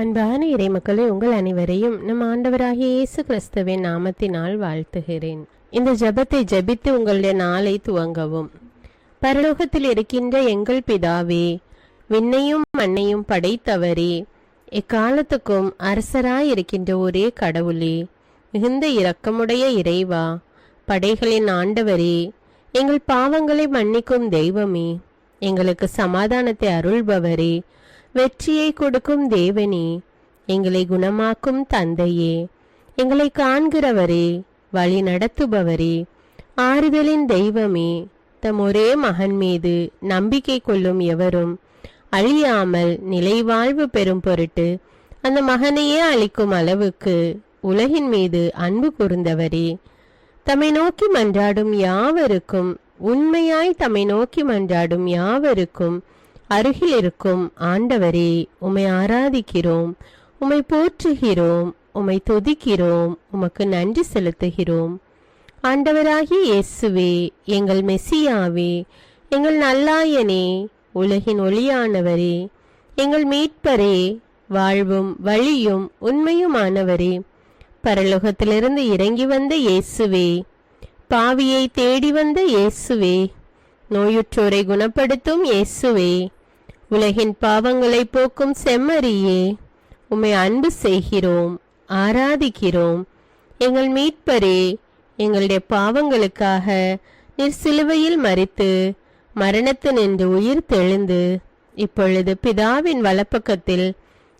அன்பான இறைமக்களே, உங்கள் அனைவரையும் நம் ஆண்டவராகிய இயேசு கிறிஸ்துவின் நாமத்தினால் வாழ்த்துகிறேன். இந்த ஜெபத்தை ஜெபித்து உங்களுடைய நாளை துவங்கவும். பரலோகத்தில் இருக்கின்ற எங்கள் பிதாவே, விண்ணையும் மண்ணையும் படைத்தவரே, எக்காலத்துக்கும் அரசராயிருக்கின்ற ஒரே கடவுளே, மிகுந்த இரக்கமுடைய இறைவா, படைகளின் ஆண்டவரே, எங்கள் பாவங்களை மன்னிக்கும் தெய்வமே, எங்களுக்கு சமாதானத்தை அருள்பவரே, வெற்றியை கொடுக்கும் தேவனே, எங்களை குணமாக்கும் தந்தையே, எங்களை காண்கிறவரே, வழி நடத்துபவரே, ஆறுதலின் தெய்வமே, தம் ஒரே மகன் மீது நம்பிக்கை கொள்ளும் எவரும் அழியாமல் நிலைவாழ்வு பெறும் பொருட்டு அந்த மகனையே அளிக்கும் அளவுக்கு உலகின் மீது அன்பு கூர்ந்தவரே, தம்மை நோக்கி மன்றாடும் யாவருக்கும், உண்மையாய் தம்மை நோக்கி மன்றாடும் யாவருக்கும் அருகில் இருக்கும் ஆண்டவரே, உம்மை ஆராதிக்கிறோம், உம்மை போற்றுகிறோம், உம்மை துதிக்கிறோம், உமக்கு நன்றி செலுத்துகிறோம். ஆண்டவராகிய இயேசுவே, எங்கள் மெசியாவே, எங்கள் நல்லாயனே, உலகின் ஒளியானவரே, எங்கள் மீட்பரே, வாழ்வும் வழியும் உண்மையுமானவரே, பரலோகத்திலிருந்து இறங்கி வந்த இயேசுவே, பாவியை தேடி வந்த இயேசுவே, நோயுற்றோரை குணப்படுத்தும் இயேசுவே, உலகின் பாவங்களை போக்கும் செம்மறியே, உம்மை அன்பு செய்கிறோம், ஆராதிக்கிறோம். எங்கள் மீட்பரே, எங்களுடைய பாவங்களுக்காக நீர் சிலுவையில் மரித்து மரணத்தினின்று உயிர் தெழுந்து இப்பொழுது பிதாவின் வலப்பக்கத்தில்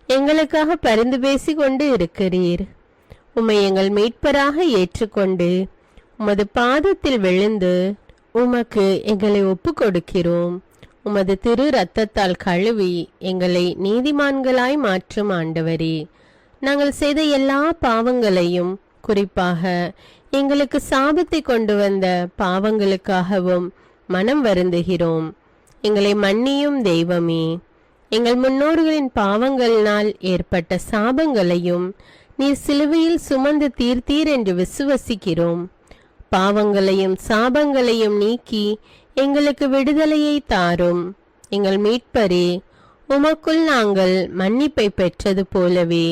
எங்களுக்காக பரிந்து பேசி கொண்டு இருக்கிறீர். உம்மை எங்கள் மீட்பராக ஏற்றுக்கொண்டு உமது பாதத்தில் விழுந்து உமக்கு எங்களை ஒப்பு கொடுக்கிறோம். உமது திரு இரத்தத்தால் கழுவி எங்களை நீதிமான்களாய் மாற்றும் ஆண்டவரே, நாங்கள் செய்த எல்லா பாவங்களையும், குறிப்பாக எங்களுக்கு சாபத்தை கொண்டு வந்த பாவங்களுக்காகவும் மனம் வருந்துகிறோம். எங்களை மன்னியும் தெய்வமே, எங்கள் முன்னோர்களின் பாவங்களினால் ஏற்பட்ட சாபங்களையும் நீர் சிலுவையில் சுமந்து தீர்த்தீர் என்று விசுவசிக்கிறோம். பாவங்களையும் சாபங்களையும் நீக்கி எங்களுக்கு விடுதலையை தாரும். எங்கள் மீட்பரே, உமக்குள் நாங்கள் மன்னிப்பை பெற்றது போலவே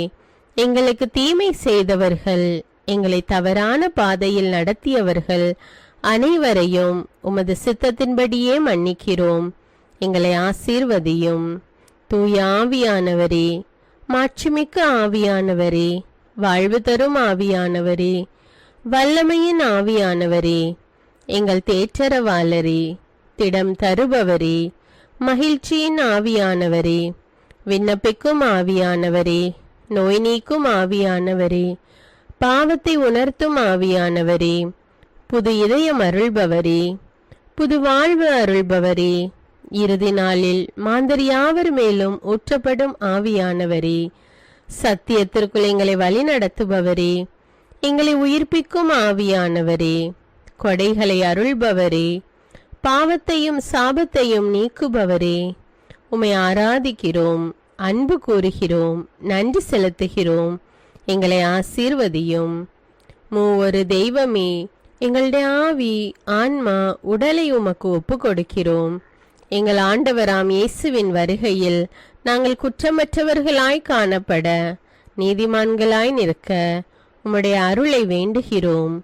எங்களுக்கு தீமை செய்தவர்கள், எங்களை தவறான பாதையில் நடத்தியவர்கள் அனைவரையும் உமது சித்தத்தின்படியே மன்னிக்கிறோம். எங்களை ஆசீர்வதியும். தூய ஆவியானவரே, மாட்சிமிக்க ஆவியானவரே, வாழ்வு தரும் ஆவியானவரே, வல்லமையின் ஆவியானவரே, எங்கள் தேற்றரவாளரே, திடம் தருபவரே, மகிழ்ச்சியின் ஆவியானவரே, விண்ணப்பிக்கும் ஆவியானவரே, நோய் நீக்கும் ஆவியானவரே, பாவத்தை உணர்த்தும் ஆவியானவரே, புது இதயம் அருள்பவரே, புது வாழ்வு அருள்பவரே, இறுதி நாளில் மாந்தர் யாவர் மேலும் ஊற்றப்படும் ஆவியானவரே, சத்தியத்திற்குள் எங்களை வழி நடத்துபவரே, எங்களை உயிர்ப்பிக்கும் ஆவியானவரே, கொடைகளை அருள்பவரே, பாவத்தையும் சாபத்தையும் நீக்குபவரே, உம்மை ஆராதிக்கிறோம், அன்பு கூறுகிறோம், நன்றி செலுத்துகிறோம். எங்களை ஆசீர்வதியும். மூவொரு தெய்வமே, எங்களுடைய ஆவி, ஆன்மா, உடலை உமக்கு ஒப்பு கொடுக்கிறோம். எங்கள் ஆண்டவராம் இயேசுவின் வருகையில் நாங்கள் குற்றமற்றவர்களாய் காணப்பட, நீதிமான்களாய் நிற்க உம்முடைய அருளை வேண்டுகிறோம்.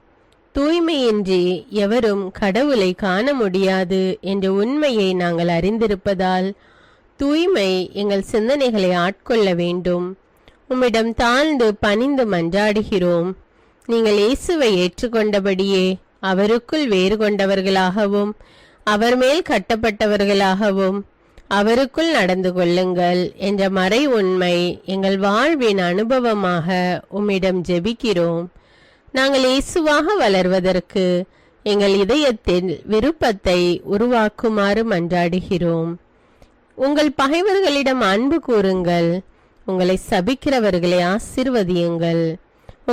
தூய்மையின்றி எவரும் கடவுளை காண முடியாது என்ற உண்மையை நாங்கள் அறிந்திருப்பதால் தூய்மை எங்கள் சிந்தனைகளை ஆட்கொள்ள வேண்டும். உம்மிடம் தாழ்ந்து பணிந்து மன்றாடுகிறோம். நீங்கள் இயேசுவை ஏற்றுக்கொண்டபடியே அவருக்குள் வேறு கொண்டவர்களாகவும் அவர் மேல் கட்டப்பட்டவர்களாகவும் அவருக்குள் நடந்து கொள்ளுங்கள் என்ற மறை உண்மை எங்கள் வாழ்வின் அனுபவமாக உம்மிடம் ஜெபிக்கிறோம். நாங்கள் இயேசுவாக வளர்வதற்கு எங்கள் இதயத்தில் விருப்பத்தை உருவாக்குமாறு மன்றாடுகிறோம். உங்கள் பகைவர்களிடம் அன்பு கூறுங்கள், உங்களை சபிக்கிறவர்களை ஆசீர்வதியுங்கள்,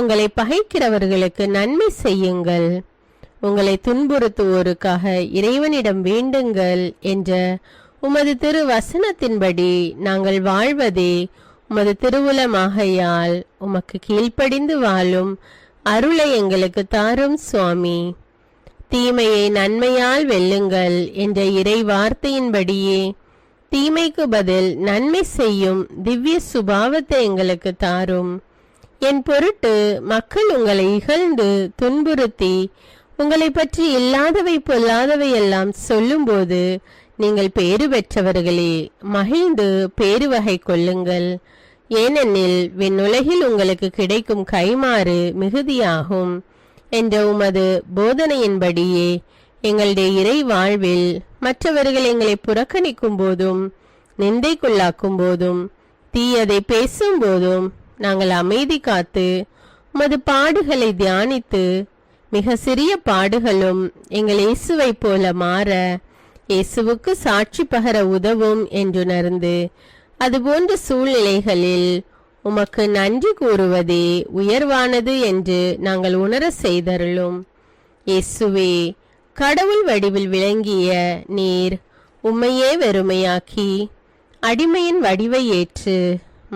உங்களை பகைக்கிறவர்களுக்கு நன்மை செய்யுங்கள், உங்களை துன்புறுத்துவோருக்காக இறைவனிடம் வேண்டுங்கள் என்ற உமது திரு வசனத்தின்படி நாங்கள் வாழ்வதே உமது திருவுலமாகையால் உமக்கு கீழ்ப்படிந்து வாழும் அருளை எங்களுக்கு தாரும் சுவாமி. தீமையை நன்மையால் வெல்லுங்கள் என்ற இறை வார்த்தையின்படியே தீமைக்கு பதில் நன்மை செய்யும் திவ்ய சுபாவத்தை எங்களுக்கு தாரும். என் பொருட்டு மக்கள் உங்களை இகழ்ந்து துன்புறுத்தி உங்களை பற்றி இல்லாதவை பொல்லாதவை எல்லாம் சொல்லும்போது நீங்கள் பேறு பெற்றவர்களே, மகிழ்ந்து பேரு வகை கொள்ளுங்கள். ஏனெனில் விண்ணுலகில் உங்களுக்கு கிடைக்கும் கைமாறு மிகுதியாகும் என்ற உமது போதனையின்படியே எங்களுடைய இறை வாழ்வில் மற்றவர்கள் எங்களை புறக்கணிக்கும் போதும் நிந்தைக்குள்ளாக்கும் போதும் தீயதை பேசும் போதும் நாங்கள் அமைதி காத்து உமது பாடுகளை தியானித்து மிக சிறிய பாடுகளும் எங்கள் இயேசுவை போல மாற இயேசுவுக்கு சாட்சி பகர உதவும் என்றுணர்ந்து அதுபோன்ற சூழ்நிலைகளில் உமக்கு நன்றி கூறுவதே உயர்வானது என்று நாங்கள் உணர செய்தருளும். இயேசுவே, கடவுள் வடிவில் விளங்கிய நீர் உம்மையே வெறுமையாக்கி அடிமையின் வடிவை ஏற்று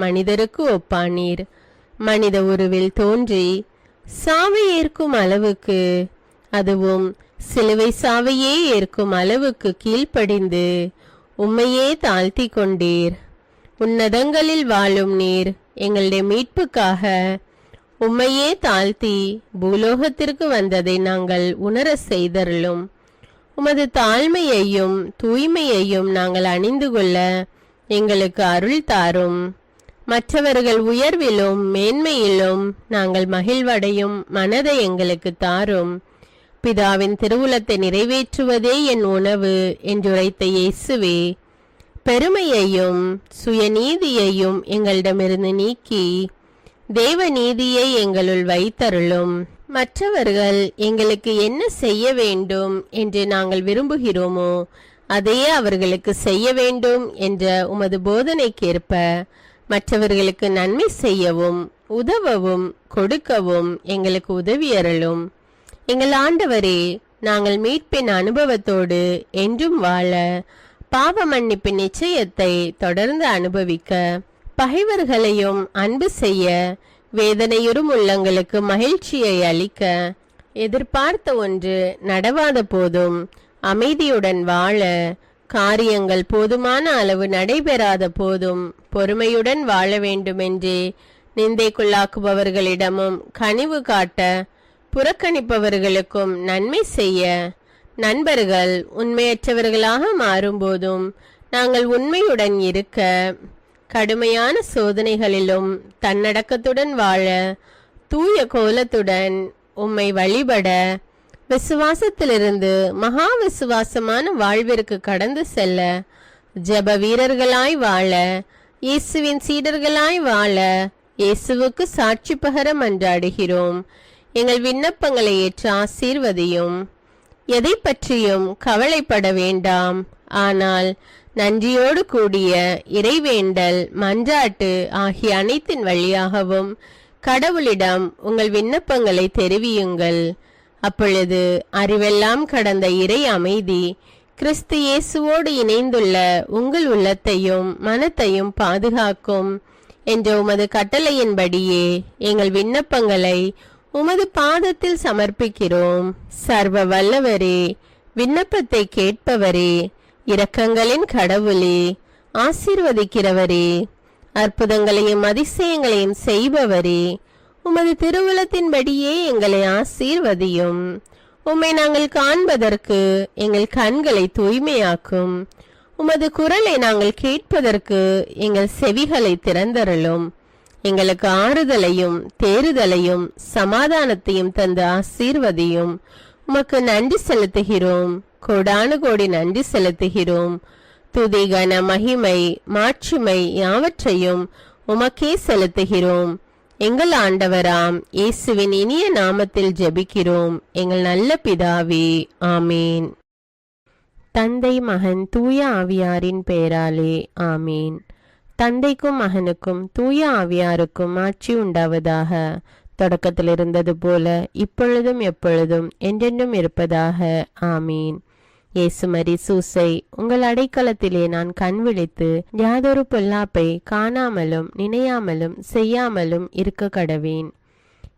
மனிதருக்கு ஒப்பானீர். மனித உருவில் தோன்றி சாவை ஏற்கும் அளவுக்கு, அதுவும் சிலுவை சாவையே ஏற்கும் அளவுக்கு கீழ்ப்படிந்து உம்மையே தாழ்த்தி கொண்டீர். உன்னதங்களில் வாழும் நீர் எங்களுடைய மீட்புக்காக உம்மையே தாழ்த்தி பூலோகத்திற்கு வந்ததை நாங்கள் உணர செய்தருளும். உமது தாழ்மையையும் தூய்மையையும் நாங்கள் அணிந்து கொள்ள எங்களுக்கு அருள் தாரும். மற்றவர்கள் உயர்விலும் மேன்மையிலும் நாங்கள் மகிழ்வடையும் மனதை எங்களுக்கு தாரும். பிதாவின் திருவுளத்தை நிறைவேற்றுவதே என் உணவு என்றுரைத்த இயேசுவே, பெருமையையும் சுயநீதியையும் எங்களிடமிருந்து நீக்கி தேவ நீதியை எங்களுள் வைத்தருளும். மற்றவர்கள் எங்களுக்கு என்ன செய்ய வேண்டும் என்று நாங்கள் விரும்புகிறோமோ அதையே அவர்களுக்கு செய்ய வேண்டும் என்ற உமது போதனைக்கேற்ப மற்றவர்களுக்கு நன்மை செய்யவும் உதவவும் கொடுக்கவும் எங்களுக்கு உதவியருளும். எங்கள் ஆண்டவரே, நாங்கள் மீட்பின் அனுபவத்தோடு என்றும் வாழ, பாவ மன்னிப்பின் நிச்சயத்தை தொடர்ந்து அனுபவிக்க, பகைவர்களையும் அன்பு செய்ய, வேதனையுறும் உள்ளங்களுக்கு மகிழ்ச்சியை அளிக்க, எதிர்பார்த்த ஒன்று நடவாத போதும் அமைதியுடன் வாழ, காரியங்கள் போதுமான அளவு நடைபெறாத போதும் பொறுமையுடன் வாழ வேண்டுமென்றே நிந்தைக்குள்ளாக்குபவர்களிடமும் கனிவு காட்ட, புறக்கணிப்பவர்களுக்கும் நன்மை செய்ய, நண்பர்கள் உண்மையற்றவர்களாக மாறும்போதும் நாங்கள் உண்மையுடன் இருக்க, கடுமையான சோதனைகளிலும் தன்னடக்கத்துடன் வாழ, தூய கோலத்துடன் உம்மை வழிபட, விசுவாசத்திலிருந்து மகா விசுவாசமான வாழ்விற்கு கடந்து செல்ல, ஜெப வீரர்களாய் வாழ, இயேசுவின் சீடர்களாய் வாழ, இயேசுவுக்கு சாட்சி பகர மன்றாடுகிறோம். எங்கள் விண்ணப்பங்களை ஏற்று ஆசீர்வதியும். எதை பற்றியும் கவலைப்பட வேண்டாம். ஆனால் நன்றியோடு கூடிய இறைவேண்டல், மன்றாட்டு ஆகிய அனைத்தின் வழியாகவும் கடவுளிடம் உங்கள் விண்ணப்பங்களை தெரிவியுங்கள். அப்பொழுது அறிவெல்லாம் கடந்த இறை அமைதி கிறிஸ்து இயேசுவோடு இணைந்துள்ள உங்கள் உள்ளத்தையும் மனத்தையும் பாதுகாக்கும் என்ற உமது கட்டளையின்படியே எங்கள் விண்ணப்பங்களை உமது பாதத்தில் சமர்ப்பிக்கிறோம். சர்வ வல்லவரே, விண்ணப்பத்தை கேட்பவரே, இரக்கங்களின் கடவுளே, ஆசீர்வதிக்கிறவரே, அற்புதங்களையும் அதிசயங்களையும் செய்பவரே, உமது திருவுளத்தின்படியே எங்களை ஆசீர்வதியும். உம்மை நாங்கள் காண்பதற்கு எங்கள் கண்களை தூய்மையாக்கும். உமது குரலை நாங்கள் கேட்பதற்கு எங்கள் செவிகளை திறந்தருளும். எங்களுக்கு ஆறுதலையும் தேறுதலையும் சமாதானத்தையும் தந்து ஆசீர்வதியும். உமக்கு நன்றி செலுத்துகிறோம், கோடானு கோடி நன்றி செலுத்துகிறோம். துதி கன மகிமை மாட்சிமை யாவற்றையும் உமக்கே செலுத்துகிறோம். எங்கள் ஆண்டவராம் இயேசுவின் இனிய நாமத்தில் ஜெபிக்கிறோம் எங்கள் நல்ல பிதாவே, ஆமீன். தந்தை மகன் தூய ஆவியாரின் பெயராலே, ஆமீன். தந்தைக்கும் மகனுக்கும் தூய ஆவியாருக்கும் ஆட்சி உண்டாவதாக. தொடக்கத்தில் இருந்தது போல இப்பொழுதும் எப்பொழுதும் என்றென்றும் இருப்பதாக, ஆமீன். இயேசுமரி சூசை, உங்கள் அடைக்கலத்திலே நான் கண் விழித்து யாதொரு பொல்லாப்பை காணாமலும் நினையாமலும் செய்யாமலும் இருக்க கடவேன்.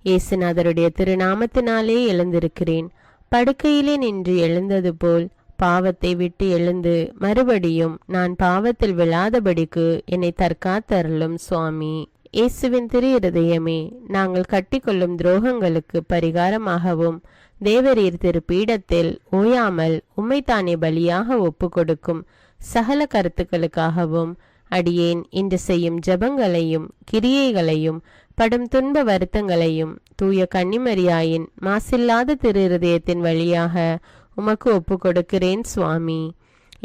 இயேசுநாதருடைய திருநாமத்தினாலே எழுந்திருக்கிறேன். படுக்கையிலே நின்று எழுந்தது போல் பாவத்தை விட்டு எழுந்து மறுபடியும் நான் பாவத்தில் விழாதபடிக்கு என்னை தற்காத்தருளும் சுவாமி. இயேசுவின் திரு இருதயமே, நாங்கள் கட்டிக்கொள்ளும் துரோகங்களுக்கு பரிகாரமாகவும் தேவரீர் திரு பீடத்தில் ஓயாமல் உம்மைத்தானே பலியாக ஒப்பு கொடுக்கும் சகல கருத்துக்களுக்காகவும் அடியேன் இன்று செய்யும் ஜபங்களையும் கிரியைகளையும் படும் துன்ப வருத்தங்களையும் தூய கன்னிமரியாயின் மாசில்லாத திரு இருதயத்தின் வழியாக உமக்கு ஒப்பு கொடுக்கிறேன் சுவாமி.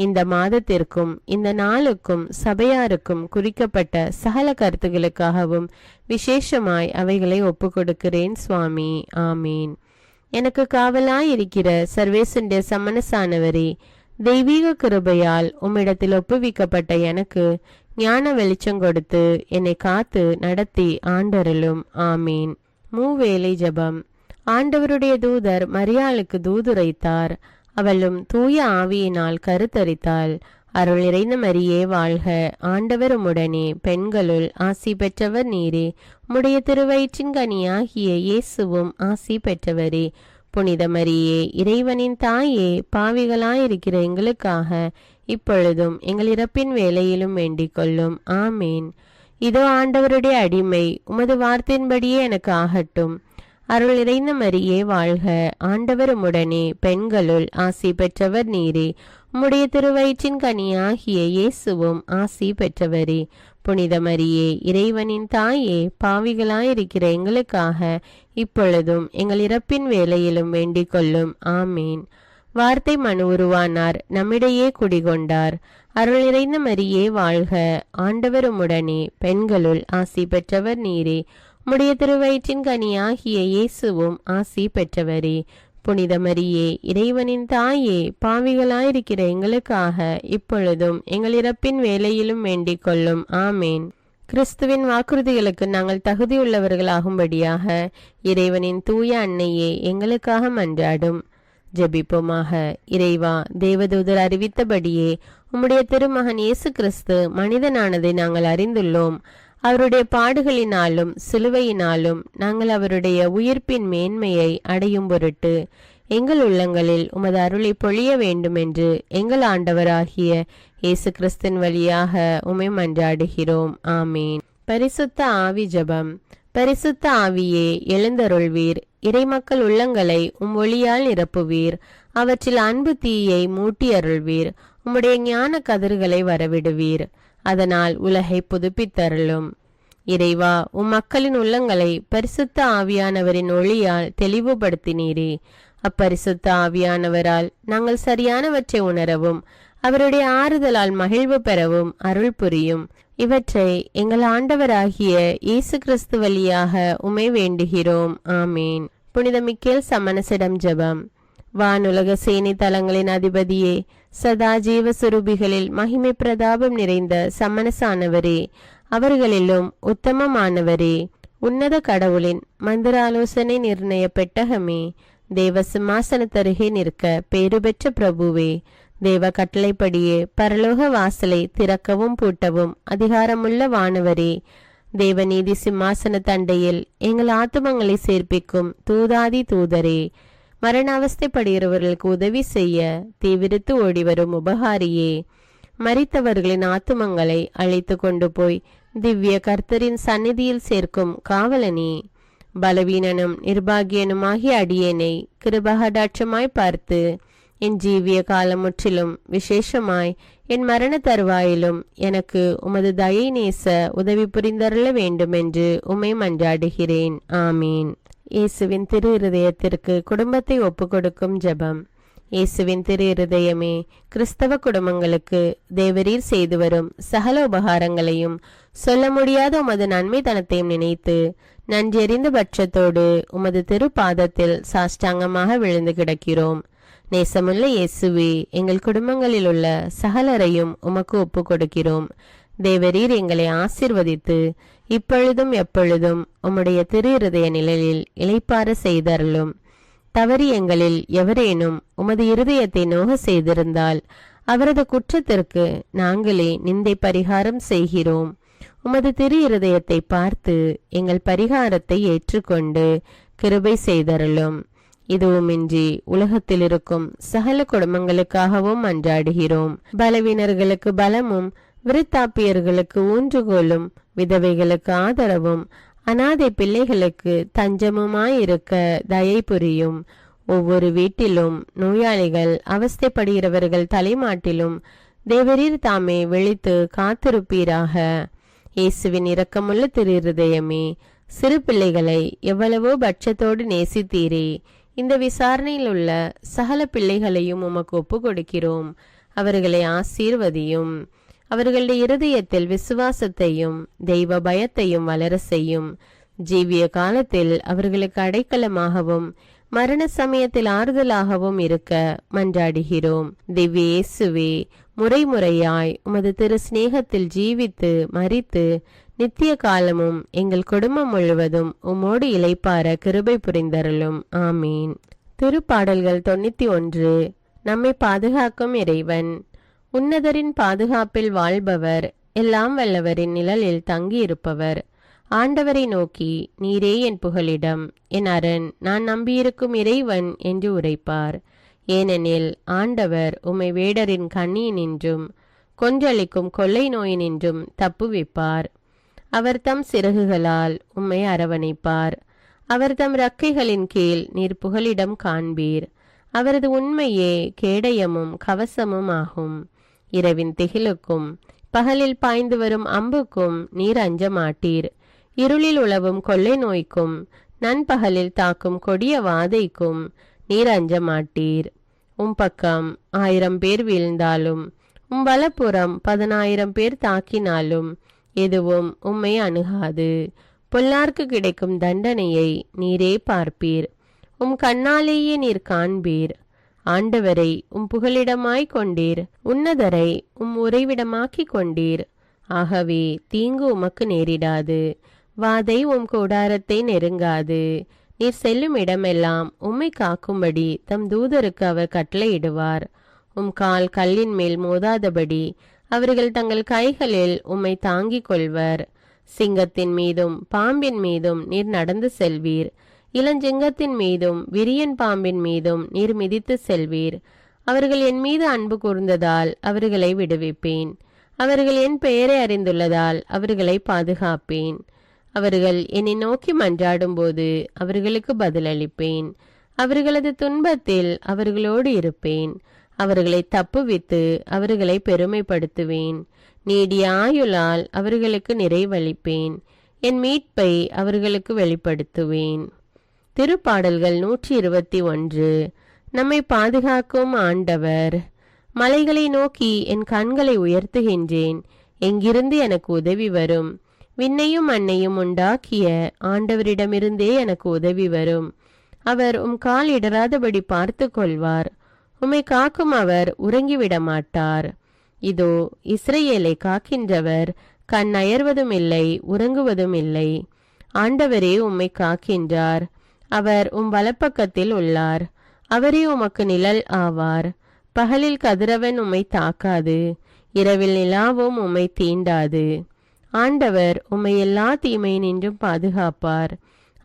இந்த மாதத்திற்கும் இந்த நாளுக்கும் சபையாருக்கும் குறிக்கப்பட்ட சகல கருத்துகளுக்காகவும் விசேஷமாய் அவைகளை ஒப்பு கொடுக்கிறேன் சுவாமி. ஆமீன். எனக்கு காவலாயிருக்கிற சர்வேசுடைய சமனசானவரே, தெய்வீக கிருபையால் உம்மிடத்தில் ஒப்புவிக்கப்பட்ட எனக்கு ஞான வெளிச்சம் கொடுத்து என்னை காத்து நடத்தி ஆண்டருளும். ஆமீன். மூவேளை ஜபம். ஆண்டவருடைய தூதர் மரியாளுக்கு தூதுரைத்தார். அவளும் தூய ஆவியினால் கருத்தரித்தாள். அருள் நிறைந்த மரியே வாழ்க, ஆண்டவர் உம்முடனே, பெண்களுள் ஆசி பெற்றவர் நீரே. உம்முடைய திருவயிற்றின் கனியாகிய இயேசுவும் ஆசி பெற்றவரே. புனித மரியே, இறைவனின் தாயே, பாவிகளாயிருக்கிற எங்களுக்காக இப்பொழுதும் எங்கள் இறப்பின் வேளையிலும் வேண்டிக் கொள்ளும். ஆமீன். இதோ ஆண்டவருடைய அடிமை, உமது வார்த்தையின்படியே எனக்கு ஆகட்டும். அருள் நிறைந்த மரியே வாழ்க, ஆண்டவர் உம்முடனே, பெண்களுள் ஆசி பெற்றவர் நீரே. உம்முடைய திருவயிற்றின் கனியாகிய இயேசுவும் ஆசி பெற்றவரே. புனித மரியே, இறைவனின் தாயே, பாவிகளாயிருக்கிற எங்களுக்காக இப்பொழுதும் எங்கள் இறப்பின் வேளையிலும் வேண்டிக் கொள்ளும். ஆமீன். வார்த்தை மனு உருவானார், நம்மிடையே குடிகொண்டார். அருள் நிறைந்த மரியே வாழ்க, ஆண்டவர் உம்முடனே, பெண்களுள் ஆசி பெற்றவர் நீரே. உம்முடைய திருவயிற்றின் கனியாகிய இயேசுவும் ஆசி பெற்றவரே. புனித மரியே, இறைவனின் தாயே, பாவிகளாயிருக்கிற எங்களுக்காக இப்பொழுதும் எங்கள் இறப்பின் வேளையிலும் வேண்டிக் கொள்ளும். ஆமேன். கிறிஸ்துவின் வாக்குறுதிகளுக்கு நாங்கள் தகுதியுள்ளவர்களாகும்படியாக இறைவனின் தூய அன்னையே எங்களுக்காக மன்றாடும். ஜெபிப்போமாக. இறைவா, தேவதூதர் அறிவித்தபடியே உம்முடைய திருமகன் இயேசு கிறிஸ்து மனிதனானதை நாங்கள் அறிந்துள்ளோம். அவருடைய பாடுகளினாலும் சிலுவையினாலும் நாங்கள் அவருடைய உயிர்ப்பின் மேன்மையை அடையும் பொருட்டு எங்கள் உள்ளங்களில் உமது அருளை பொழிய வேண்டுமென்று எங்கள் ஆண்டவராகிய இயேசு கிறிஸ்தின் வழியாக உம்மை மன்றாடுகிறோம். ஆமீன். பரிசுத்த ஆவி ஜபம். பரிசுத்த ஆவியே, எழுந்தருள்வீர். இறைமக்கள் உள்ளங்களை உம் ஒளியால் நிரப்புவீர். அவற்றில் அன்பு தீயை மூட்டி அருள்வீர். உம்முடைய ஞான கதிர்களை வரவிடுவீர். அதனால் உலகை புதுப்பித்தருளும். இறைவா, உம் மக்களின் உள்ளங்களை பரிசுத்த ஆவியானவரின் ஒளியால் தெளிவுபடுத்தினீரே. அப்பரிசுத்த ஆவியானவரால் நாங்கள் சரியானவற்றை உணரவும் அவருடைய ஆறுதலால் மகிழ்வு பெறவும் அருள் புரியும். இவற்றை எங்கள் ஆண்டவராகிய இயேசு கிறிஸ்து வழியாக உமை வேண்டுகிறோம். ஆமீன். புனித மிக்கேல் சமணசிடம் ஜெபம். வானுலக சேனை தலங்களின் அதிபதியே, சதா ஜீவ சுரூபிகளில் மகிமை பிரதாபம் நிறைந்த சமணசானவரே, அவர்களிலும் உத்தமமானவரே, உன்னத கடவுளின் மந்திராலோசனை நிர்ணய பெட்டகமே, தேவ சிம்மாசனத்தருகே நிற்க பேறு பெற்ற பிரபுவே, தேவ கட்டளைப்படியே பரலோக வாசலை திறக்கவும் பூட்டவும் அதிகாரமுள்ள வானவரே, தேவநீதி சிம்மாசன தண்டையில் எங்கள் ஆத்துமங்களை சேர்ப்பிக்கும் தூதாதி தூதரே, மரண அவஸ்தைப்படுகிறவர்களுக்கு உதவி செய்ய தீவிரித்து ஓடிவரும் உபகாரியே, மரித்தவர்களின் ஆத்துமங்களை அழைத்து கொண்டு போய் திவ்ய கர்த்தரின் சந்நிதியில் சேர்க்கும் காவலனே, பலவீனனும் நிர்பாகியனுமாகிய அடியேனை கிருபகடாட்சமாய் பார்த்து என் ஜீவிய காலம் முற்றிலும் விசேஷமாய் என் மரண தருவாயிலும் எனக்கு உமது தயை நேச உதவி புரிந்தருள வேண்டுமென்று உம்மை மன்றாடுகிறேன். ஆமீன். இயேசுவின் திரு இருதயத்திற்கு குடும்பத்தை ஒப்புக்கொடுக்கும் ஜெபம். இயேசுவின் திரு இருதயமே, கிறிஸ்தவ குடும்பங்களுக்கு தேவரீர் செய்து வரும் சகல உபகாரங்களையும் சொல்ல முடியாத உமது நன்மைத்தனத்தையும் நினைத்து நன்றெறிந்த பட்சத்தோடு உமது திருப்பாதத்தில் சாஷ்டாங்கமாக விழுந்து கிடக்கிறோம். நேசமுள்ள இயேசுவே, எங்கள் குடும்பங்களில் உள்ள சகலரையும் உமக்கு ஒப்பு கொடுக்கிறோம். தேவரீர் எங்களை ஆசிர்வதித்து இப்பொழுதும் எப்பொழுதும் உம்முடைய திரு இருதய நிலையில் இளைப்பார செய்தருளும். தவறி எங்களில் எவரேனும் உமது இருதயத்தை நோக செய்திருந்தால் அவரது குற்றத்திற்கு நாங்களே நிந்தை பரிகாரம் செய்கிறோம். உமது திரு இருதயத்தை பார்த்து எங்கள் பரிகாரத்தை ஏற்றுக்கொண்டு கிருபை செய்தருளும். இதுவுமின்றி உலகத்தில் இருக்கும் சகல குடும்பங்களுக்காகவும் மன்றாடுகிறோம். பலவீனர்களுக்கு பலமும், விருத்தாப்பியர்களுக்கு ஊன்றுகோலும், விதவைகளுக்கு ஆதரவும், அனாதை பிள்ளைகளுக்கு தஞ்சமுமாயிருக்க தயை புரியும். ஒவ்வொரு வீட்டிலும் நோயாளிகள், அவஸ்தைப்படுகிறவர்கள் தலைமாட்டிலும் தேவரீர் தாமே விழித்து காத்திருப்பீராக. இயேசுவின் இரக்கமுள்ள திருஹிருதயமே, சிறு பிள்ளைகளை எவ்வளவோ பட்சத்தோடு நேசித்தீரே. இந்த விசாரணையில் உள்ள சகல பிள்ளைகளையும் உமக்கு ஒப்பு கொடுக்கிறோம். அவர்களை ஆசீர்வதியும். அவர்களுடைய இருதயத்தில் விசுவாசத்தையும் தெய்வ பயத்தையும் வளர செய்யும். ஜீவிய காலத்தில் அவர்களுக்கு அடைக்கலமாகவும் மரண சமயத்தில் ஆறுதலாகவும் இருக்க மன்றாடுகிறோம். திவ்ய இயேசுவே, முறைமுறையாய் உமது திரு சிநேகத்தில் ஜீவித்து மரித்து நித்திய காலமும் எங்கள் குடும்பம் முழுவதும் உம்மோடு இளைப்பார கிருபை புரிந்தருளும். ஆமீன். திருப்பாடல்கள் 91. நம்மை பாதுகாக்கும் இறைவன். உன்னதரின் பாதுகாப்பில் வாழ்பவர், எல்லாம் வல்லவரின் நிழலில் தங்கியிருப்பவர். ஆண்டவரை நோக்கி, நீரே என் புகலிடம், என் அரண், நான் நம்பியிருக்கும் இறைவன் என்று உரைப்பார். ஏனெனில் ஆண்டவர் உம்மை வேடரின் கண்ணியினின்றும் கொன்றளிக்கும் கொள்ளை நோயினின்றும் தப்புவிப்பார். அவர் தம் சிறகுகளால் உம்மை அரவணைப்பார். அவர் தம் இறக்கைகளின் கீழ் நீர் புகலிடம் காண்பீர். அவரது உண்மையே கேடயமும் கவசமும் ஆகும். இரவின் திகிலுக்கும் பகலில் பாய்ந்து வரும் அம்புக்கும் நீர் அஞ்ச மாட்டீர். இருளில் உலவும் கொள்ளை நோய்க்கும் நண்பகலில் தாக்கும் கொடிய வாதைக்கும் நீர் அஞ்ச மாட்டீர். உம் பக்கம் 1000 பேர் வீழ்ந்தாலும் உம் வலப்புறம் 10,000 பேர் தாக்கினாலும் எதுவும் உம்மை அணுகாது. பொல்லார்க்கு கிடைக்கும் தண்டனையை நீரே பார்ப்பீர். உம் கண்ணாலேயே நீர் காண்பீர். ஆண்டவரை உம் புகலிடமாய் கொண்டீர். உன்னதரை உம் உறைவிடமாக்கி கொண்டீர். ஆகவே தீங்கு உமக்கு நேரிடாது. வாதை உம் கூடாரத்தை நெருங்காது. நீர் செல்லும் இடமெல்லாம் உம்மை காக்கும்படி தம் தூதருக்கு அவர் கட்டளையிடுவார். உம் கால் கல்லின் மேல் மோதாதபடி அவர்கள் தங்கள் கைகளில் உம்மை தாங்கிக் கொள்வர். சிங்கத்தின் மீதும் பாம்பின் மீதும் நீர் நடந்து செல்வீர். இளஞ்சிங்கத்தின் மீதும் விரியன் பாம்பின் மீதும் நீர் மிதித்து செல்வீர். அவர்கள் என் மீது அன்பு கூர்ந்ததால் அவர்களை விடுவிப்பேன். அவர்கள் என் பெயரை அறிந்துள்ளதால் அவர்களை பாதுகாப்பேன். அவர்கள் என்னை நோக்கி மன்றாடும் போது அவர்களுக்கு பதிலளிப்பேன். அவர்களது துன்பத்தில் அவர்களோடு இருப்பேன். அவர்களை தப்புவித்து அவர்களை பெருமைப்படுத்துவேன். நீடிய ஆயுளால் அவர்களுக்கு நிறைவளிப்பேன். என் மீட்பை அவர்களுக்கு வெளிப்படுத்துவேன். திருப்பாடல்கள் 121. நம்மை பாதுகாக்கும் ஆண்டவர். மலைகளை நோக்கி என் கண்களை உயர்த்துகின்றேன். எங்கிருந்து எனக்கு உதவி வரும்? விண்ணையும் மண்ணையும் உண்டாக்கிய ஆண்டவரிடமிருந்தே எனக்கு உதவி வரும். அவர் உம் கால் இடராதபடி பார்த்து கொள்வார். உம்மை காக்கும் அவர் உறங்கிவிட மாட்டார். இதோ இஸ்ரவேலை காக்கின்றவர் கண் அயர்வதும் இல்லை, உறங்குவதும் இல்லை. ஆண்டவரே உம்மை காக்கின்றார். அவர் உம் வலப்பக்கத்தில் உள்ளார். அவரே உமக்கு நிழல் ஆவார். பகலில் கதிரவன் உம்மை தாக்காது, இரவில் நிலாவும் உம்மை தீண்டாது. ஆண்டவர் உம்மை எல்லா தீமையினின்றும் பாதுகாப்பார்.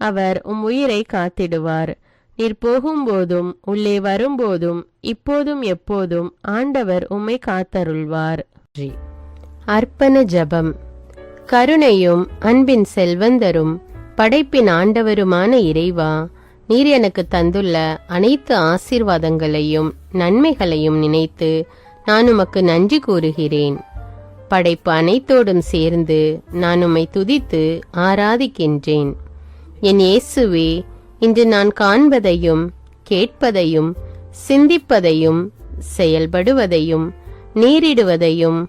அவர் உம் உயிரை காத்திடுவார். நீர் போகும்போதும் உள்ளே வரும்போதும் இப்போதும் எப்போதும் ஆண்டவர் உம்மை காத்தருள்வார். அர்ப்பண ஜபம். கருணையும் அன்பின் செல்வந்தரும் படைப்பின் ஆண்டவருமான இறைவா, நீர் எனக்கு தந்துள்ள அனைத்து ஆசீர்வாதங்களையும் நன்மைகளையும் நினைத்து நான் உமக்கு நன்றி கூறுகிறேன். படைப்பு அனைத்தோடும் சேர்ந்து நான் உம்மை துதித்து ஆராதிக்கின்றேன். என் இயேசுவே, இன்று நான் காண்பதையும் கேட்பதையும் சிந்திப்பதையும் செயல்படுவதையும் நேரிடுவதையும்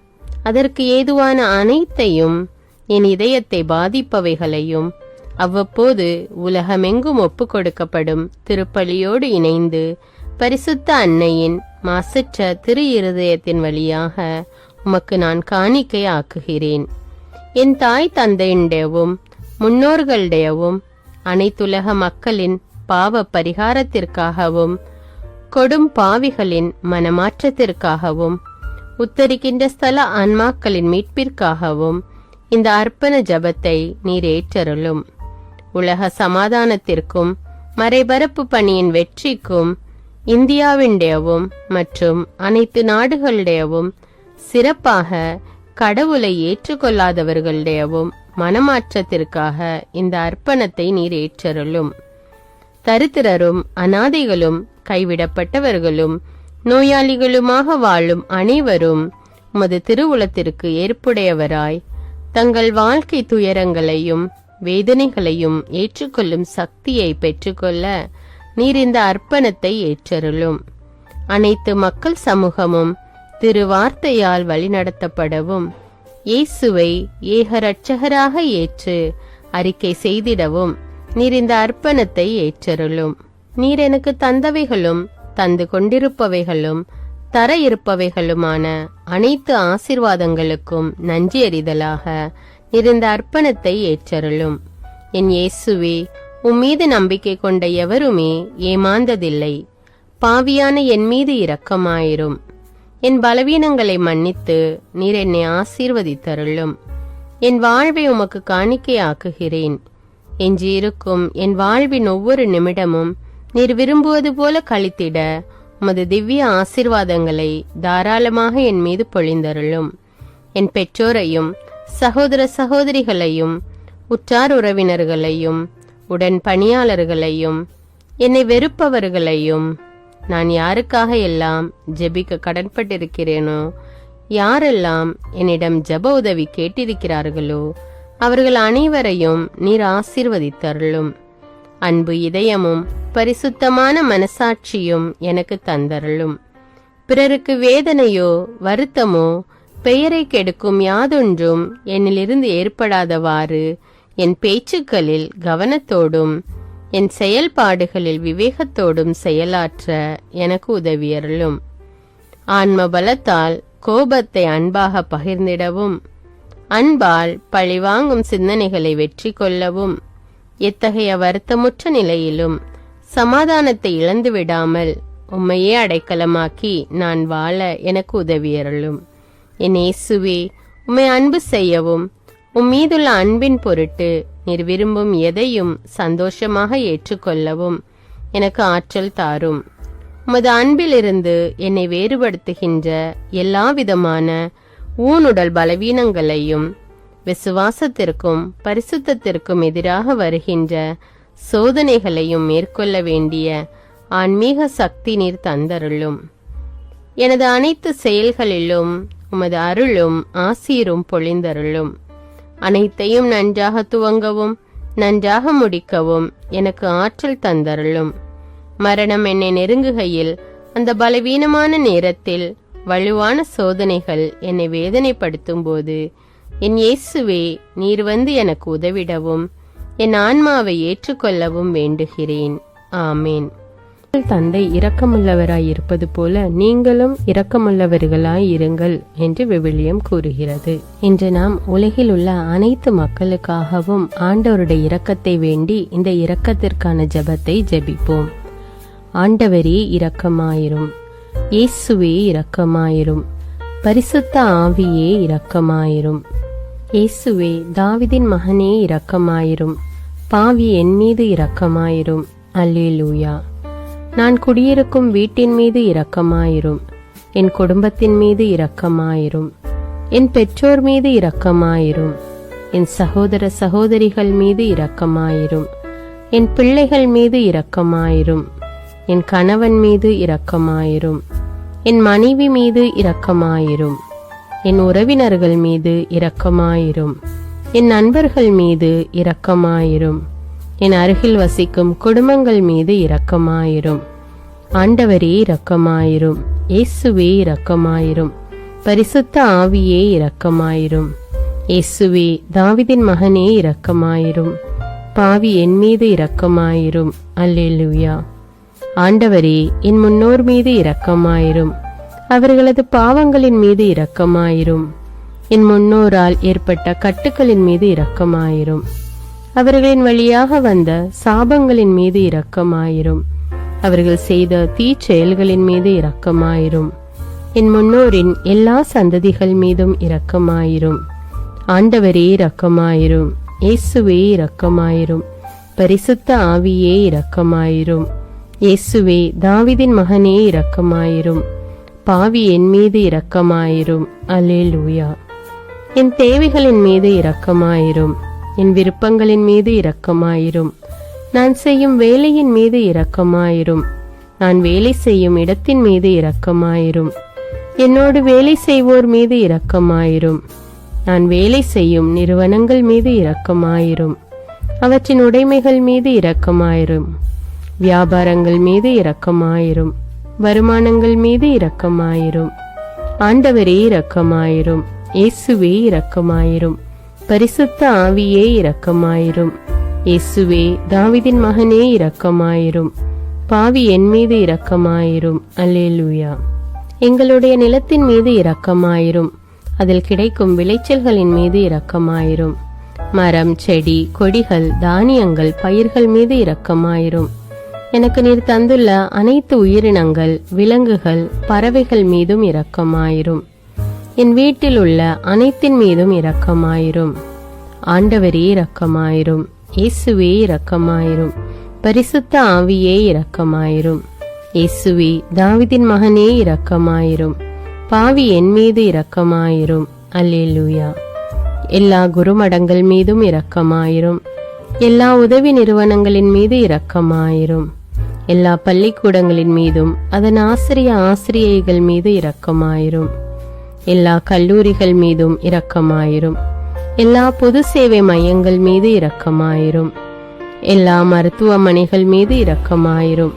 அதற்கு ஏதுவான அனைத்தையும் என் இதயத்தை பாதிப்பவைகளையும் அவ்வப்போது உலகமெங்கும் ஒப்பு கொடுக்கப்படும் திருப்பலியோடு இணைந்து பரிசுத்த அன்னையின் மாசற்ற திரு இருதயத்தின் வழியாக உமக்கு நான் காணிக்கை ஆக்குகிறேன். என் தாய் தந்தையுடையவும் முன்னோர்களுடையவும் அனைத்துலக மக்களின் பாவ பரிகாரத்திற்காகவும் கொடும் பாவிகளின் மனமாற்றத்திற்காகவும் உத்தரிக்கின்ற ஸ்தல ஆன்மாக்களின் மீட்பிற்காகவும் இந்த அர்ப்பண ஜபத்தை நீர் ஏற்றருளும். உலக சமாதானத்திற்கும் மறைபரப்பு பணியின் வெற்றிக்கும் இந்தியாவின்டையவும் மற்றும் அனைத்து நாடுகளுடையவும் சிறப்பாக கடவுளை ஏற்றுக்கொள்ளாதவர்களுடையவும் மனமாற்றத்திற்காக இந்த அர்ப்பணத்தை நீர் ஏற்றருளும். தரித்திரரும் அனாதைகளும் கைவிடப்பட்டவர்களும் நோயாளிகளுமாக வாழும் அனைவரும் உமது திருவுளத்திற்கு ஏற்புடையவராய் தங்கள் வாழ்க்கை துயரங்களையும் வேதனைகளையும் ஏற்றுக்கொள்ளும் சக்தியை பெற்றுக்கொள்ள நீர் இந்த அர்ப்பணத்தை ஏற்றருளும். அனைத்து மக்கள் சமூகமும் திருவார்த்தையால் வழிநடத்தப்படவும் இயேசுவை ஏக இரட்சகராக ஏற்று அறிக்கை செய்திடவும் நீர் இந்த அர்ப்பணத்தை ஏற்றருளும். நீர் எனக்கு தந்தவைகளும் தந்து கொண்டிருப்பவைகளும் தர இருப்பவைகளுமான அனைத்து ஆசீர்வாதங்களுக்கும் நன்றி அறிதலாக நீர் இந்த அர்ப்பணத்தை ஏற்றருளும். என் இயேசுவே, உம்மீது நம்பிக்கை கொண்ட எவருமே ஏமாந்ததில்லை. பாவியான என் மீது இரக்கமாயிரும். என் பலவீனங்களை மன்னித்து நீர் என்னை ஆசீர்வதித்தருளும். என் வாழ்வை உமக்கு காணிக்கையாக்குகிறேன். எஞ்சியிருக்கும் என் வாழ்வின் ஒவ்வொரு நிமிடமும் நீர் விரும்புவது போல கழித்திட உமது திவ்ய ஆசீர்வாதங்களை தாராளமாக என் மீது பொழிந்தருளும். என் பெற்றோரையும் சகோதர சகோதரிகளையும் உற்றார் உறவினர்களையும் உடன் பணியாளர்களையும் என்னை வெறுப்பவர்களையும் நான் யாருக்காக எல்லாம் ஜெபிக்க கடன்பட்டிருக்கிறேனோ, யாரெல்லாம் என்னிடம் ஜெப உதவி கேட்டிருக்கிறார்களோ அவர்கள் அனைவரையும் நீர் ஆசீர்வதித்தருளும். அன்பு இதயமும் பரிசுத்தமான மனசாட்சியும் எனக்கு தந்தருளும். பிறருக்கு வேதனையோ வருத்தமோ பெயரை கெடுக்கும் யாதொன்றும் என்னிலிருந்து ஏற்படாதவாறு என் பேச்சுக்களில் கவனத்தோடும் என் செயல்பாடுகளில் விவேகத்தோடும் செயலாற்ற எனக்கு உதவியருளும். ஆன்ம பலத்தால் கோபத்தை அன்பாக பகிர்ந்திடவும் அன்பால் பழிவாங்கும் சிந்தனைகளை வெற்றி கொள்ளவும் எத்தகைய வருத்தமுற்ற நிலையிலும் சமாதானத்தை இழந்து விடாமல் உம்மையே அடைக்கலமாக்கி நான் வாழ எனக்கு உதவியருளும். என் இயேசுவே, உம்மை அன்பு செய்யவும் உம்மீதுள்ள அன்பின் பொருட்டு நீர் விரும்பும் எதையும் சந்தோஷமாக ஏற்றுக்கொள்ளவும் எனக்கு ஆற்றல் தாரும். உமது அன்பிலிருந்து என்னை வேறுபடுத்துகின்ற எல்லா விதமான ஊனுடல் பலவீனங்களையும் விசுவாசத்திற்கும் பரிசுத்தத்திற்கும் எதிராக வருகின்ற சோதனைகளையும் மேற்கொள்ள வேண்டிய ஆன்மீக சக்தி நீர் தந்தருளும். எனது அனைத்து செயல்களிலும் உமது அருளும் ஆசீரும் பொழிந்தருளும். அனைத்தையும் நன்றாக துவங்கவும் நன்றாக முடிக்கவும் எனக்கு ஆற்றல் தந்தருளும். மரணம் என்னை நெருங்குகையில் அந்த பலவீனமான நேரத்தில் வலுவான சோதனைகள் என்னை வேதனைப்படுத்தும் போது என் இயேசுவே, நீர் வந்து எனக்கு உதவிடவும் என் ஆன்மாவை ஏற்றுக்கொள்ளவும் வேண்டுகிறேன். ஆமேன். தந்தை இரக்கமுள்ளவராய் இருப்பது போல நீங்களும் இரக்கமுள்ளவர்களாய் இருங்கள் என்று விவிலியம் கூறுகிறது. இன்று நாம் உலகில் உள்ள அனைத்து மக்களுக்காகவும் ஆண்டவருடைய இரக்கத்தை வேண்டி இந்த இரக்கத்திற்கான ஜெபத்தை ஜெபிப்போம். ஆண்டவரே இரக்கமாயிரும். இயேசுவே இரக்கமாயிரும். பரிசுத்த ஆவியே இரக்கமாயிரும். இயேசுவே, தாவீதின் மகனே இரக்கமாயிரும். பாவி என் மீது இரக்கமாயிரும். அல்லேலூயா. நான் குடியிருக்கும் வீட்டின் மீது இரக்கமாயிரும். என் குடும்பத்தின் மீது இரக்கமாயிரும். என் பெற்றோர் மீது இரக்கமாயிரும். என் சகோதர சகோதரிகள் மீது இரக்கமாயிரும். என் பிள்ளைகள் மீது இரக்கமாயிரும். என் கணவன் மீது இரக்கமாயிரும். என் மனைவி மீது இரக்கமாயிரும். என் உறவினர்கள் மீது இரக்கமாயிரும். என் நண்பர்கள் மீது இரக்கமாயிரும். என் அருகில் வசிக்கும் குடும்பங்கள் மீது இரக்கமாயிரும். ஆண்டவரே இரக்கமாயிரும். இயேசுவே இரக்கமாயிரும். பரிசுத்த ஆவியே இரக்கமாயிரும். இயேசுவே, தாவீதின் மகனே இரக்கமாயிரும். பாவி என் மீது இரக்கமாயிரும். அல்லேலூயா. ஆண்டவரே, என் முன்னோர் மீது இரக்கமாயிரும். அவர்களது பாவங்களின் மீது இரக்கமாயிரும். என் முன்னோரால் ஏற்பட்ட கட்டுக்களின் மீது இரக்கமாயிரும். அவர்களின் வழியாக வந்த சாபங்களின் மீது இரக்கமாயிரும். அவர்கள் செய்த தீச்செயல்களின் மீது இரக்கமாயிரும். என் முன்னோரின் எல்லா சந்ததிகள் மீதும் இரக்கமாயிரும். ஆண்டவரே இரக்கமாயிரும். இயேசுவே இரக்கமாயிரும். பரிசுத்த ஆவியே இரக்கமாயிரும். இயேசுவே தாவீதின் மகனே இரக்கமாயிரும். பாவி என் மீது இரக்கமாயிரும். அல்லேலூயா. என் தேவைகளின் மீது இரக்கமாயிரும். என் விருப்பங்களின் மீது இரக்கமாயிரும். நான் செய்யும் வேலையின் மீது இரக்கமாயிரும். நான் வேலை செய்யும் இடத்தின் மீது இரக்கமாயிரும். என்னோடு வேலை செய்வோர் மீது இரக்கமாயிரும். நான் வேலை செய்யும் நிறுவனங்கள் மீது இரக்கமாயிரும். அவற்றின் உடைமைகள் மீது இரக்கமாயிரும். வியாபாரங்கள் மீது இரக்கமாயிரும். வருமானங்கள் மீது இரக்கமாயிரும். ஆண்டவரே இரக்கமாயிரும். இயேசுவே இரக்கமாயிரும். பரிசுத்த ஆவியே இரக்கமாயிரும். இயேசுவே தாவீதின் மகனே இரக்கமாயிரும். பாவி என் மீது இரக்கமாயிரும். அல்லேலூயா. எங்களுடைய நிலத்தின் மீது இரக்கமாயிரும். அதில் கிடைக்கும் விளைச்சல்களின் மீது இரக்கமாயிரும். மரம், செடி, கொடிகள், தானியங்கள், பயிர்கள் மீது இரக்கமாயிரும். எனக்கு நீர் தந்துள்ள அனைத்து உயிரினங்கள், விலங்குகள், பறவைகள் மீதும் இரக்கமாயிரும். என் வீட்டில் உள்ள அனைத்தின் மீதும் இரக்கமாயிரும். ஆண்டவரே இரக்கமாயிரும். இயேசுவே இரக்கமாயிரும். பரிசுத்த ஆவியே இரக்கமாயிரும். இயேசுவே தாவீதின் மகனே இரக்கமாயிரும். பாவி என் மீது இரக்கமாயிரும். அல்லேலூயா. எல்லா குருமடங்கள் மீதும் இரக்கமாயிரும். எல்லா உதவி நிறுவனங்களின் மீது இரக்கமாயிரும். எல்லா பள்ளிக்கூடங்களின் மீதும் அதன் ஆசிரியைகள் மீது இரக்கமாயிரும். எல்லா கல்லூரிகள் மீதும் இரக்கமாயிரும். எல்லா பொது சேவை மையங்கள் மீது இரக்கமாயிரும். எல்லா மருத்துவமனைகள் மீது இரக்கமாயிரும்.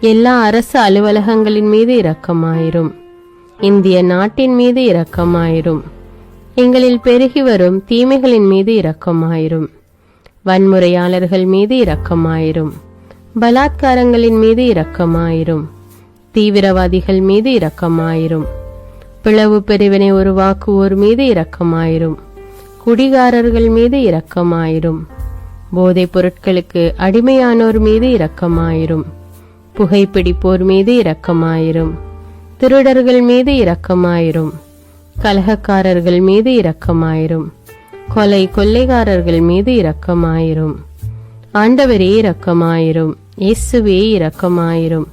எல்லா அரசு அலுவலகங்களின் மீது இரக்கமாயிரும். இந்திய நாட்டின் மீது இரக்கமாயிரும். எங்களில் பெருகி வரும் தீமைகளின் மீது இரக்கமாயிரும். வன்முறையாளர்கள் மீது இரக்கமாயிரும். பலாத்காரங்களின் மீது இரக்கமாயிரும். தீவிரவாதிகள் மீது இரக்கமாயிரும். பிளவு பிரிவினை உருவாக்குவோர் மீது இரக்கமாயிரும். குடிகாரர்கள் மீது இரக்கமாயிரும். போதைப் பொருட்களுக்கு அடிமையானோர் மீது இரக்கமாயிரும். புகைப்பிடிப்போர் மீது இரக்கமாயிரும். திருடர்கள் மீது இரக்கமாயிரும். கலகக்காரர்கள் மீது இரக்கமாயிரும். கொள்ளைக்காரர்கள் மீது இரக்கமாயிரும். ஆண்டவரே இரக்கமாயிரும். இயேசுவே இரக்கமாயிரும்.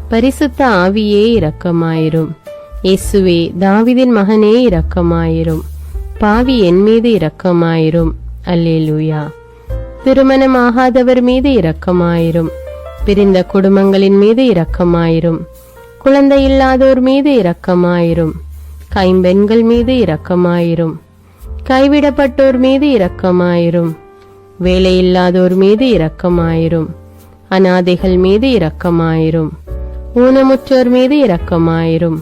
பரிசுத்த ஆவியே இரக்கமாயிரும். இயேசுவே தாவீதின் மகனே இரக்கமாயிரும். பாவி என் மீது இரக்கமாயிரும். அல்லேலூயா. திருமணமாகாதவர் மீது இரக்கமாயிரும். பிரிந்த குடும்பங்களின் மீது இரக்கமாயிரும். குழந்தை இல்லாதோர் மீது இரக்கமாயிரும். கைம்பெண்கள் மீது இரக்கமாயிரும். கைவிடப்பட்டோர் மீது இரக்கமாயிரும். வேலையில்லாதோர் மீது இரக்கமாயிரும். அனாதைகள் மீது இரக்கமாயிரும். ஊனமுற்றோர் மீது இரக்கமாயிரும்.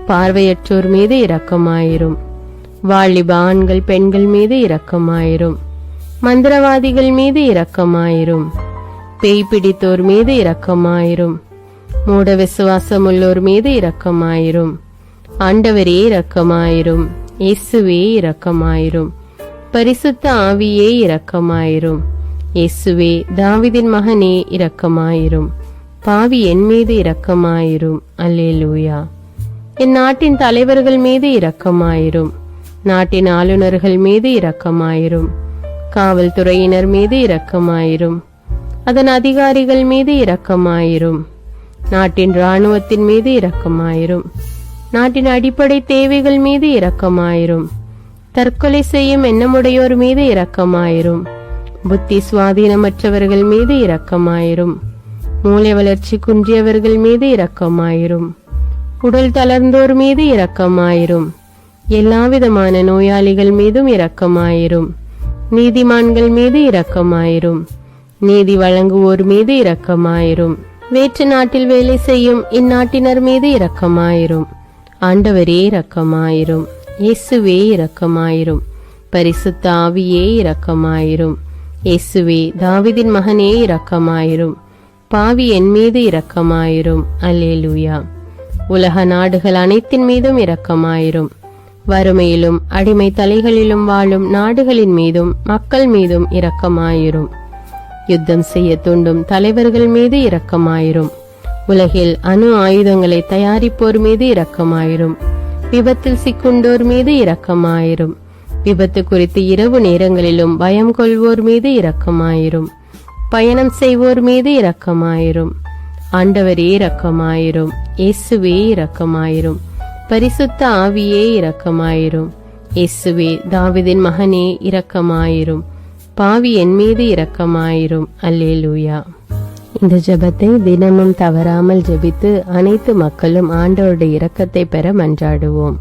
பார்வையற்றோர் மீது இரக்கமாயிரும். வாலிப ஆண்கள் பெண்கள் மீது இரக்கமாயிரும். மந்திரவாதிகள் மீது இரக்கமாயிரும். பேய் பிடித்தோர் மீது இரக்கமாயிரும். மூட விசுவாசம் உள்ளோர் மீது இரக்கமாயிரும். ஆண்டவரே இரக்கமாயிரும். இயேசுவே இரக்கமாயிரும். பரிசுத்த ஆவியே இரக்கமாயிரும். இயேசுவே தாவீதின் மகனே இரக்கமாயிரும். பாவி என் மீது இரக்கமாயிரும். அல்லேலூயா. என் நாட்டின் தலைவர்கள் மீது இரக்கமாயிரும். நாட்டின் ஆளுநர்கள் மீது இரக்கமாயிரும். காவல்துறையினர் மீது இரக்கமாயிரும். அதன் அதிகாரிகள் மீது இரக்கமாயிரும். நாட்டின் இராணுவத்தின் மீது இரக்கமாயிரும். நாட்டின் அடிப்படை தேவைகள் மீது இரக்கமாயிரும். தற்கொலை செய்யும் எண்ணமுடையோர் மீது இரக்கமாயிரும். புத்தி சுவாதீனமற்றவர்கள் மீது இரக்கமாயிரும். மூளை வளர்ச்சி குன்றியவர்கள் மீது இரக்கமாயிரும். உடல் தளர்ந்தோர் மீது இரக்கமாயிரும். எல்லாவிதமான நோயாளிகள் மீதும் இரக்கமாயிரும். நீதிமான்கள் மீது இரக்கமாயிரும். நீதி வழங்குவோர் மீது இரக்கமாயிரும். வேற்று நாட்டில் வேலை செய்யும் இந்நாட்டினர் மீது இரக்கமாயிரும். ஆண்டவரே இரக்கமாயிரும். இயேசுவே இரக்கமாயிரும். பரிசுத்த ஆவியே இரக்கமாயிரும். இயேசுவே தாவீதின் மகனே இரக்கமாயிரும். பாவி என் மீது இரக்கமாயிரும். அல்லேலூயா. உலக நாடுகள் அனைத்தின் மீதும் இரக்கமாயிரும். வறுமையிலும் அடிமை தலைகளிலும் வாழும் நாடுகளின் மீதும் மக்கள் மீதும் இரக்கமாயிரும். யுத்தம் செய்ய தூண்டும் தலைவர்கள் மீது இரக்கமாயிரும். உலகில் அணு ஆயுதங்களை தயாரிப்போர் மீது இரக்கமாயிரும். விபத்தில் சிக்குண்டோர் மீது இரக்கமாயிரும். விபத்து குறித்து இரவு நேரங்களிலும் பயம் கொள்வோர் மீது இரக்கமாயிரும். பயணம் செய்வோர் மீது இரக்கமாயிரும். ஆண்டவரே இரக்கமாயிரும். இயேசுவே இரக்கமாயிரும். பரிசுத்த ஆவியே இரக்கமாயிரும். இயேசுவே தாவீதின் மகனே இரக்கமாயிரும். பாவி என் மீது இரக்கமாயிரும். அல்லேலூயா. இந்த ஜெபத்தை தினமும் தவறாமல் ஜெபித்து அனைத்து மக்களும் ஆண்டவருடைய இரக்கத்தை பெற மன்றாடுவோம்.